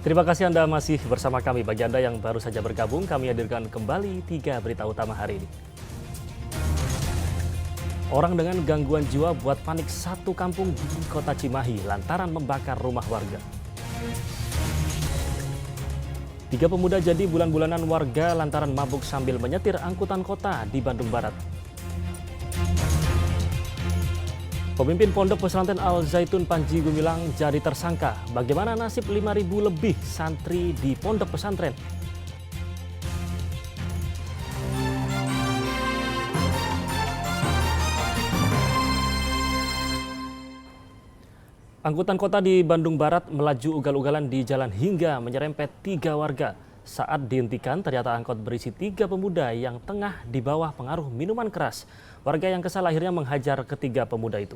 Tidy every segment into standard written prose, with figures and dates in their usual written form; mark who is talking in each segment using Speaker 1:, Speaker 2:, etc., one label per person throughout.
Speaker 1: Terima kasih Anda masih bersama kami. Bagi Anda yang baru saja bergabung, kami hadirkan kembali 3 berita utama hari ini. Orang dengan gangguan jiwa buat panik satu kampung di kota Cimahi lantaran membakar rumah warga. 3 pemuda jadi bulan-bulanan warga lantaran mabuk sambil menyetir angkutan kota di Bandung Barat. Pemimpin Pondok Pesantren Al Zaitun Panji Gumilang jadi tersangka. Bagaimana nasib 5.000 lebih santri di Pondok Pesantren? Angkutan kota di Bandung Barat melaju ugal-ugalan di jalan hingga menyerempet 3 warga. Saat dihentikan, ternyata angkot berisi 3 pemuda yang tengah di bawah pengaruh minuman keras. Warga yang kesal akhirnya menghajar ketiga pemuda itu.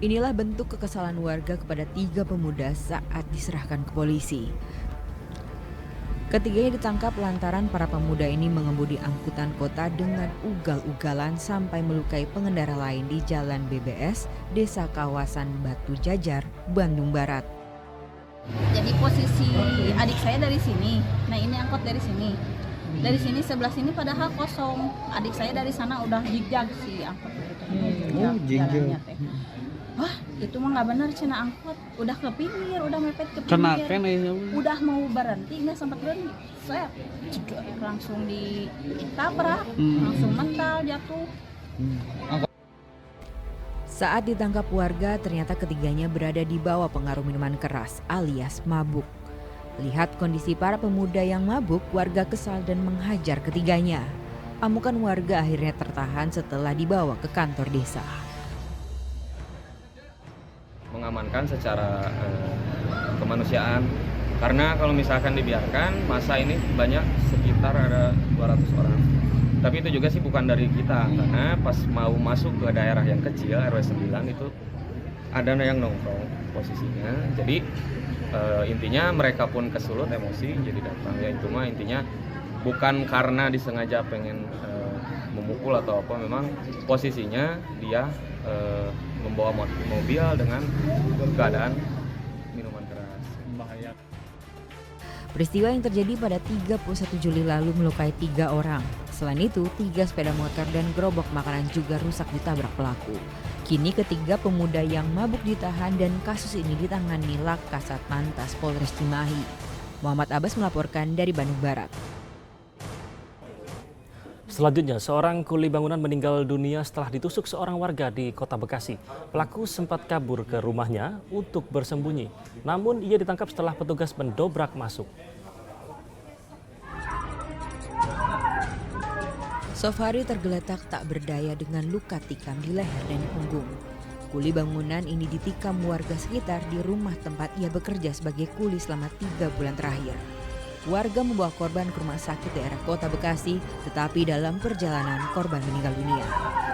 Speaker 2: Inilah bentuk kekesalan warga kepada 3 pemuda saat diserahkan ke polisi. Ketiganya ditangkap lantaran para pemuda ini mengemudi angkutan kota dengan ugal-ugalan sampai melukai pengendara lain di Jalan BBS, Desa Kawasan Batu Jajar, Bandung Barat.
Speaker 3: Jadi posisi adik saya dari sini, nah ini angkot dari sini. Dari sini sebelah sini padahal kosong. Adik saya dari sana udah jigjag si angkot itu. Jalannya teh. Wah, itu mah nggak benar cina angkot. Udah ke pinggir, udah mepet ke pinggir. Udah mau berhenti, nggak sempat berhenti. Saya langsung ditabrak, langsung mental jatuh.
Speaker 2: Saat ditangkap warga, ternyata ketiganya berada di bawah pengaruh minuman keras alias mabuk. Lihat kondisi para pemuda yang mabuk, warga kesal dan menghajar ketiganya. Amukan warga akhirnya tertahan setelah dibawa ke kantor desa.
Speaker 4: Mengamankan secara kemanusiaan, karena kalau misalkan dibiarkan masa ini banyak, sekitar ada 200 orang. Tapi itu juga sih bukan dari kita, karena pas mau masuk ke daerah yang kecil RW 9 itu ada yang nongkrong posisinya. Jadi intinya mereka pun kesulut emosi jadi datang. Ya itu mah intinya bukan karena disengaja pengen memukul atau apa, memang posisinya dia membawa mobil dengan keadaan minuman keras.
Speaker 2: Peristiwa yang terjadi pada 31 Juli lalu melukai 3 orang. Selain itu, 3 sepeda motor dan gerobak makanan juga rusak ditabrak pelaku. Kini ketiga pemuda yang mabuk ditahan dan kasus ini ditangani Lakasat Lantas Polres Cimahi. Muhammad Abbas melaporkan dari Bandung Barat.
Speaker 1: Selanjutnya, seorang kuli bangunan meninggal dunia setelah ditusuk seorang warga di Kota Bekasi. Pelaku sempat kabur ke rumahnya untuk bersembunyi. Namun ia ditangkap setelah petugas mendobrak masuk.
Speaker 2: Sofari tergeletak tak berdaya dengan luka tikam di leher dan di punggung. Kuli bangunan ini ditikam warga sekitar di rumah tempat ia bekerja sebagai kuli selama 3 bulan terakhir. Warga membawa korban ke rumah sakit daerah Kota Bekasi, tetapi dalam perjalanan korban meninggal dunia.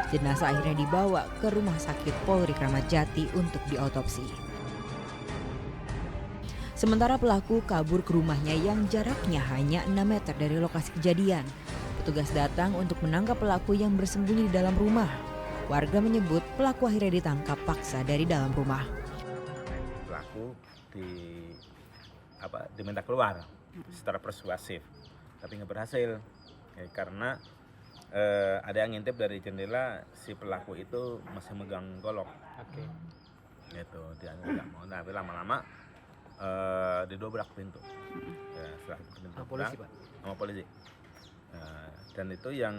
Speaker 2: Jenazah akhirnya dibawa ke rumah sakit Polri Kramat Jati untuk diotopsi. Sementara pelaku kabur ke rumahnya yang jaraknya hanya 6 meter dari lokasi kejadian. Petugas datang untuk menangkap pelaku yang bersembunyi di dalam rumah. Warga menyebut pelaku akhirnya ditangkap paksa dari dalam rumah.
Speaker 5: Pelaku diminta keluar secara persuasif, tapi nggak berhasil ya, karena ada yang ngintip dari jendela si pelaku itu masih megang golok. Gitu, dia nggak mau. Nah, tapi lama-lama didobrak pintu. Ya, setelah pintu polisi, Pak. Sama polisi. Dan itu yang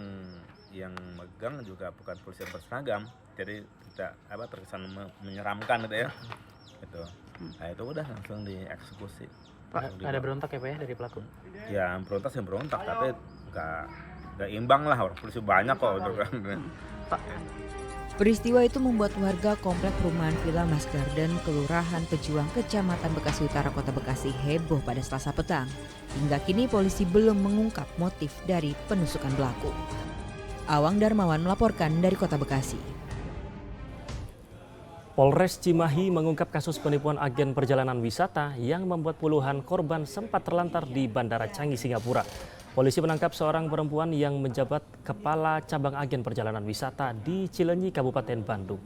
Speaker 5: megang juga bukan polisi yang berseragam, jadi tidak terkesan menyeramkan gitu ya. Gitu. Nah, itu udah langsung dieksekusi.
Speaker 6: Pak, ada berontak ya Pak ya dari pelaku?
Speaker 5: Ya berontak sih berontak, tapi nggak imbang lah, orang polisi banyak kok.
Speaker 6: Pak.
Speaker 2: Peristiwa itu membuat warga komplek perumahan Villa Mas Garden, Kelurahan Pejuang, Kecamatan Bekasi Utara, Kota Bekasi heboh pada Selasa petang. Hingga kini polisi belum mengungkap motif dari penusukan pelaku. Awang Darmawan melaporkan dari Kota Bekasi.
Speaker 1: Polres Cimahi mengungkap kasus penipuan agen perjalanan wisata yang membuat puluhan korban sempat terlantar di Bandara Changi, Singapura. Polisi menangkap seorang perempuan yang menjabat kepala cabang agen perjalanan wisata di Cileunyi, Kabupaten Bandung.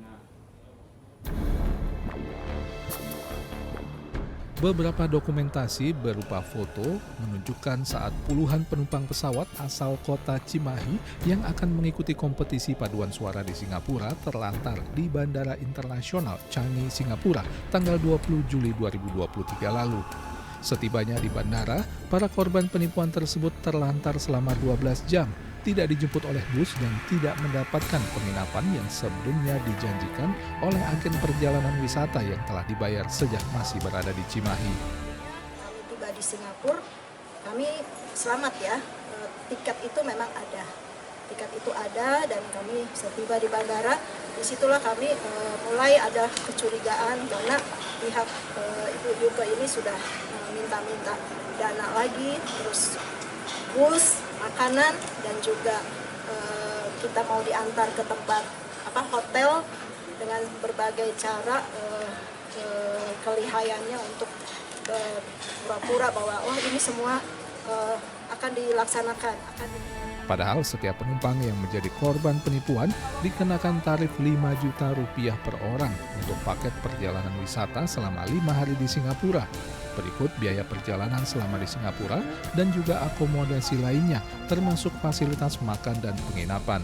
Speaker 7: Beberapa dokumentasi berupa foto menunjukkan saat puluhan penumpang pesawat asal kota Cimahi yang akan mengikuti kompetisi paduan suara di Singapura terlantar di Bandara Internasional Changi, Singapura, tanggal 20 Juli 2023 lalu. Setibanya di bandara, para korban penipuan tersebut terlantar selama 12 jam, tidak dijemput oleh bus dan tidak mendapatkan penginapan yang sebelumnya dijanjikan oleh agen perjalanan wisata yang telah dibayar sejak masih berada di Cimahi.
Speaker 8: Kami tiba di Singapura, kami selamat ya, tiket itu memang ada. Tiket itu ada dan kami setiba di bandara, disitulah kami mulai ada kecurigaan karena pihak Ibu Yuke ini sudah minta-minta dana lagi, terus bus, makanan, dan juga kita mau diantar ke tempat hotel dengan berbagai cara kelihayannya untuk pura-pura bahwa ini semua akan dilaksanakan.
Speaker 7: Padahal setiap penumpang yang menjadi korban penipuan dikenakan tarif 5 juta rupiah per orang untuk paket perjalanan wisata selama 5 hari di Singapura. Berikut biaya perjalanan selama di Singapura dan juga akomodasi lainnya termasuk fasilitas makan dan penginapan.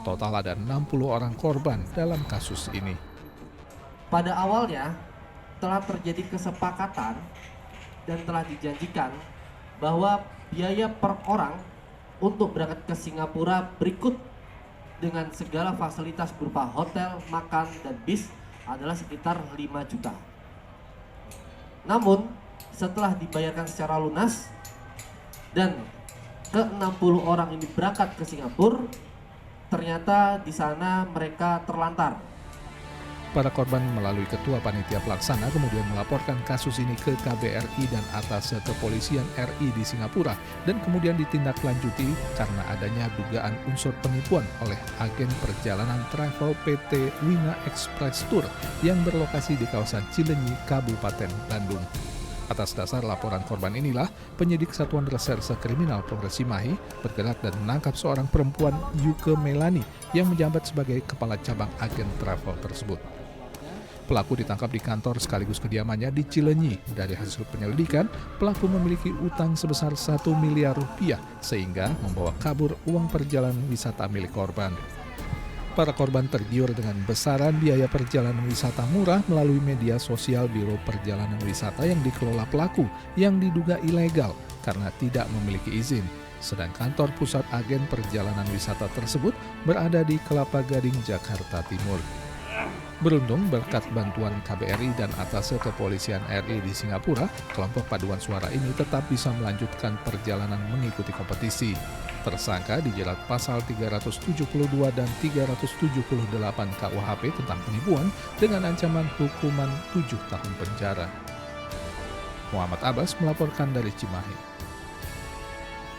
Speaker 7: Total ada 60 orang korban dalam kasus ini.
Speaker 9: Pada awalnya telah terjadi kesepakatan dan telah dijanjikan bahwa biaya per orang untuk berangkat ke Singapura berikut dengan segala fasilitas berupa hotel, makan, dan bis adalah sekitar 5 juta. Namun, setelah dibayarkan secara lunas dan ke-60 orang ini berangkat ke Singapura, ternyata di sana mereka terlantar.
Speaker 7: Para korban melalui Ketua Panitia Pelaksana kemudian melaporkan kasus ini ke KBRI dan Atase Kepolisian RI di Singapura dan kemudian ditindaklanjuti karena adanya dugaan unsur penipuan oleh agen perjalanan travel PT Wina Express Tour yang berlokasi di kawasan Cileunyi, Kabupaten Bandung. Atas dasar laporan korban inilah, penyidik Satuan Reserse Kriminal Polres Cimahi bergerak dan menangkap seorang perempuan Yuke Melani yang menjabat sebagai kepala cabang agen travel tersebut. Pelaku ditangkap di kantor sekaligus kediamannya di Cileunyi. Dari hasil penyelidikan, pelaku memiliki utang sebesar 1 miliar rupiah sehingga membawa kabur uang perjalanan wisata milik korban. Para korban tergiur dengan besaran biaya perjalanan wisata murah melalui media sosial Biro Perjalanan Wisata yang dikelola pelaku yang diduga ilegal karena tidak memiliki izin. Sedang kantor pusat agen perjalanan wisata tersebut berada di Kelapa Gading, Jakarta Timur. Beruntung berkat bantuan KBRI dan Atase Kepolisian RI di Singapura, kelompok paduan suara ini tetap bisa melanjutkan perjalanan mengikuti kompetisi. Tersangka dijerat pasal 372 dan 378 KUHP tentang penipuan dengan ancaman hukuman 7 tahun penjara. Muhammad Abbas melaporkan dari Cimahi.